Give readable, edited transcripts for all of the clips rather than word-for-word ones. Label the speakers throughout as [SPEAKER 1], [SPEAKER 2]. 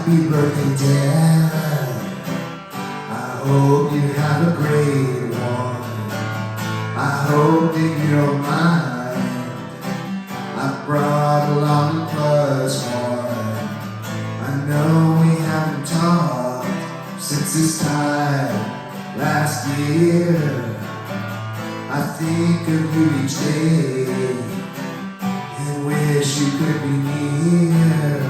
[SPEAKER 1] Happy birthday, Dad. I hope you have a great one. I hope that you don't mind. I brought along a plus one. I know we haven't talked since this time last year. I think of you each day and wish you could be near.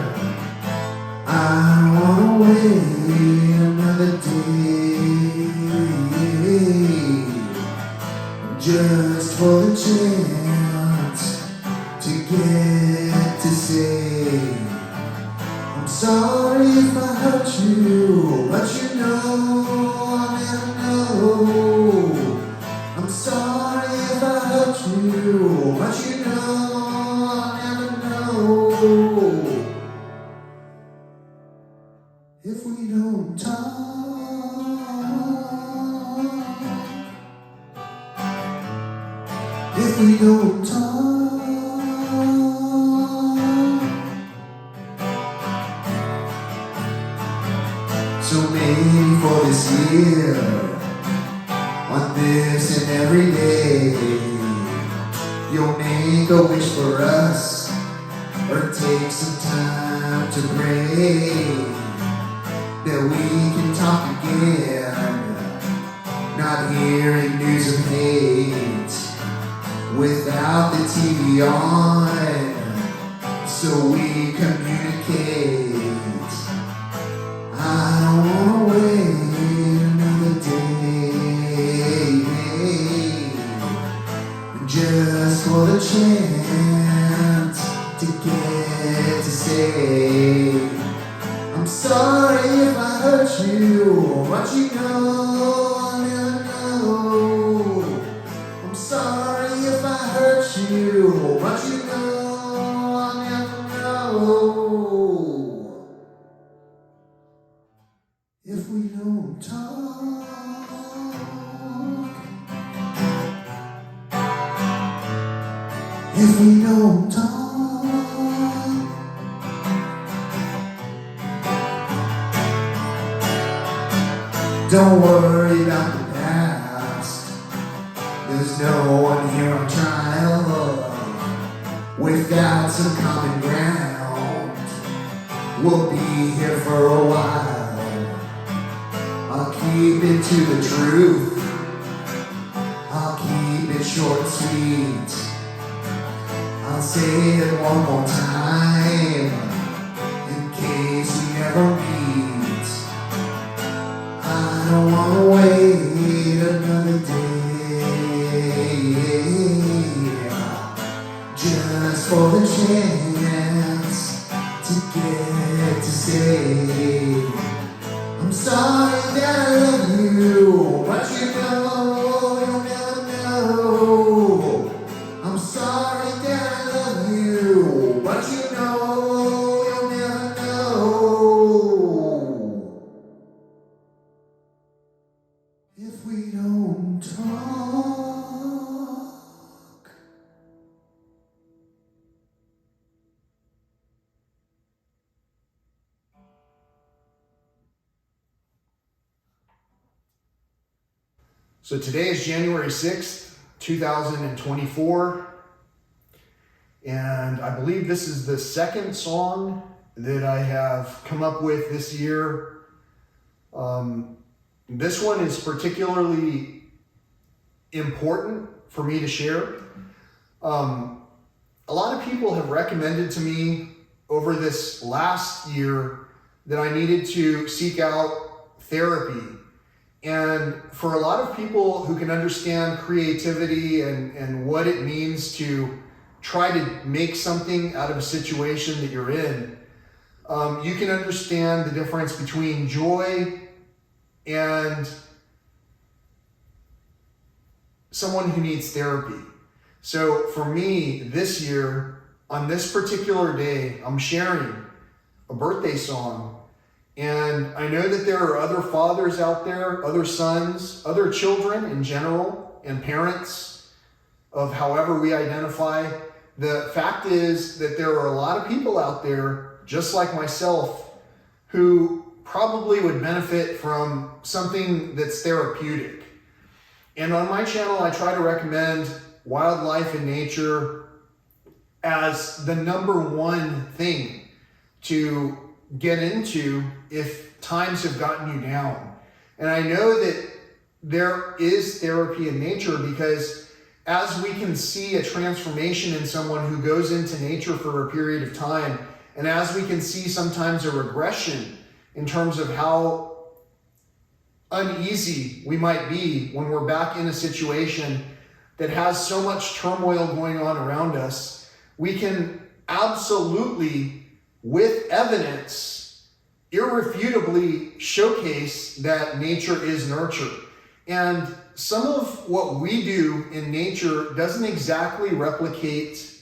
[SPEAKER 1] I don't wanna wait another day just for the chance to get to say I'm sorry if I hurt you, but you know I'll never know. I'm sorry if I hurt you, but you know I'll never know. If we don't talk, if we don't talk, so maybe for this year, on this and every day, you'll make a wish for us, or take some time to pray that we can talk again, not hearing news of hate without the TV on, so we communicate. I don't wanna wait another day just for the chance to get to say I'm sorry if I hurt you, but you know I'll never know. I'm sorry if I hurt you, but you know I'll never know. If we don't talk, if we don't talk, don't worry about the past. There's no one here on trial. We've got some common ground. We'll be here for a while. I'll keep it to the truth. I'll keep it short and sweet. I'll say it one more time in case we never meet. I don't wanna wait another day just for the chance to get to say I'm sorry that I love you, but you know you'll never know. I'm sorry that I love you, but you know you'll never know. If we don't talk. So today is January 6th, 2024. And I believe this is the second song that I have come up with this year. This one is particularly important for me to share. A lot of people have recommended to me over this last year that I needed to seek out therapy. And for a lot of people who can understand creativity and what it means to try to make something out of a situation that you're in, you can understand the difference between joy and someone who needs therapy. So for me, this year, on this particular day, I'm sharing a birthday song. And I know that there are other fathers out there, other sons, other children in general, and parents of however we identify. The fact is that there are a lot of people out there, just like myself,
[SPEAKER 2] who probably would benefit from something that's therapeutic. And on my channel, I try to recommend wildlife and nature as the number one thing to get into if times have gotten you down. And I know that there is therapy in nature, because as we can see a transformation in someone who goes into nature for a period of time, and as we can see sometimes a regression in terms of how uneasy we might be when we're back in a situation that has so much turmoil going on around us, we can absolutely, with evidence, irrefutably showcase that nature is nurture. And some of what we do in nature doesn't exactly replicate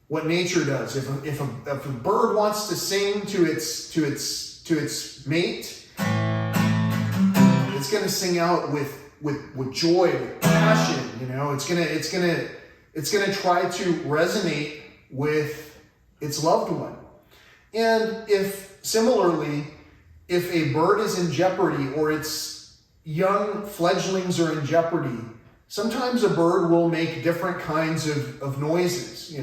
[SPEAKER 2] what nature does. If a bird wants to sing to its mate, it's going to sing out with joy, with passion. It's going to try to resonate with its loved one. And if a bird is in jeopardy, or its young fledglings are in jeopardy, sometimes a bird will make different kinds of noises,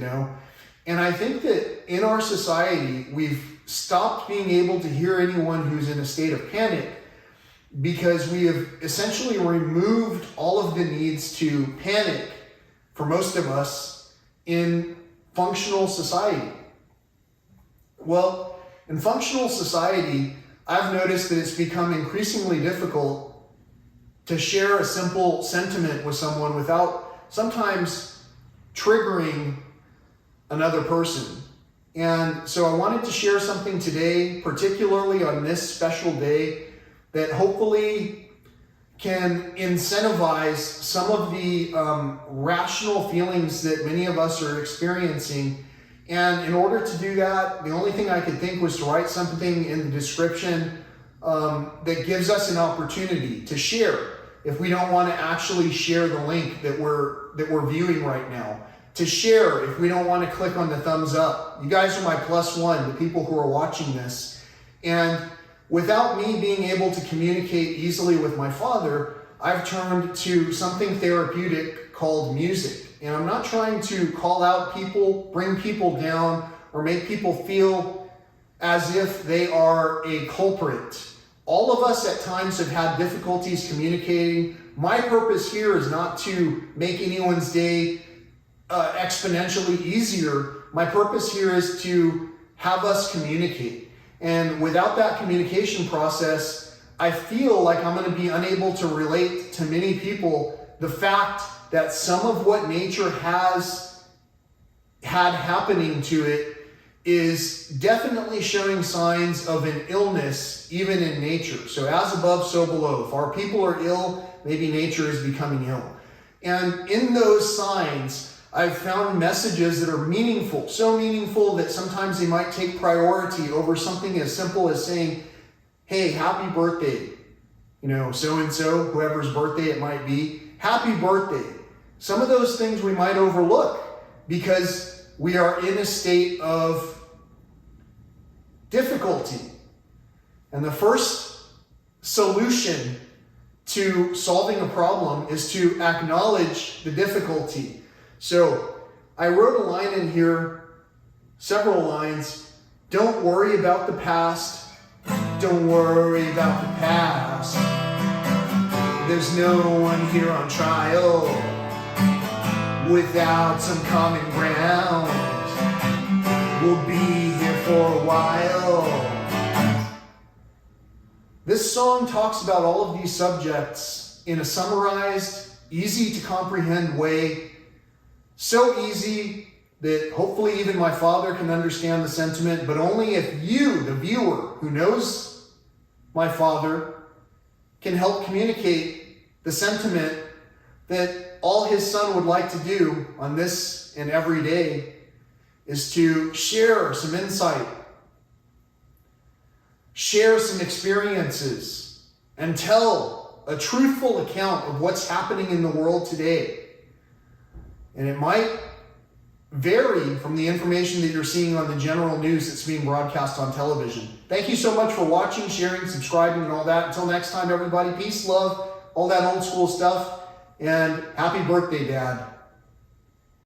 [SPEAKER 2] And I think that in our society, we've stopped being able to hear anyone who's in a state of panic, because we have essentially removed all of the needs to panic for most of us in functional society. Well, in functional society, I've noticed that it's become increasingly difficult to share a simple sentiment with someone without sometimes triggering another person. And so I wanted to share something today, particularly on this special day, that hopefully can incentivize some of the rational feelings that many of us are experiencing. And in order to do that, the only thing I could think was to write something in the description that gives us an opportunity to share, if we don't want to actually share the link that we're viewing right now. To share if we don't want to click on the thumbs up. You guys are my +1, the people who are watching this. And without me being able to communicate easily with my father, I've turned to something therapeutic called music. And I'm not trying to call out people, bring people down, or make people feel as if they are a culprit. All of us at times have had difficulties communicating. My purpose here is not to make anyone's day exponentially easier. My purpose here is to have us communicate. And without that communication process, I feel like I'm going to be unable to relate to many people the fact that some of what nature has had happening to it is definitely showing signs of an illness, even in nature. So as above, so below. If our people are ill, maybe nature is becoming ill. And in those signs, I've found messages that are meaningful, so meaningful that sometimes they might take priority over something as simple as saying, hey, happy birthday, so-and-so, whoever's birthday it might be, happy birthday. Some of those things we might overlook because we are in a state of difficulty. And the first solution to solving a problem is to acknowledge the difficulty. So I wrote a line in here, several lines. Don't worry about the past. Don't worry about the past. There's no one here on trial without some common ground. We'll be here for a while. This song talks about all of these subjects in a summarized, easy to comprehend way. So easy that hopefully even my father can understand the sentiment, but only if you, the viewer, who knows my father, can help communicate the sentiment that all his son would like to do on this and every day is to share some insight, share some experiences, and tell a truthful account of what's happening in the world today. And it might vary from the information that you're seeing on the general news that's being broadcast on television. Thank you so much for watching, sharing, subscribing, and all that. Until next time, everybody, peace, love, all that old school stuff, and happy birthday, Dad.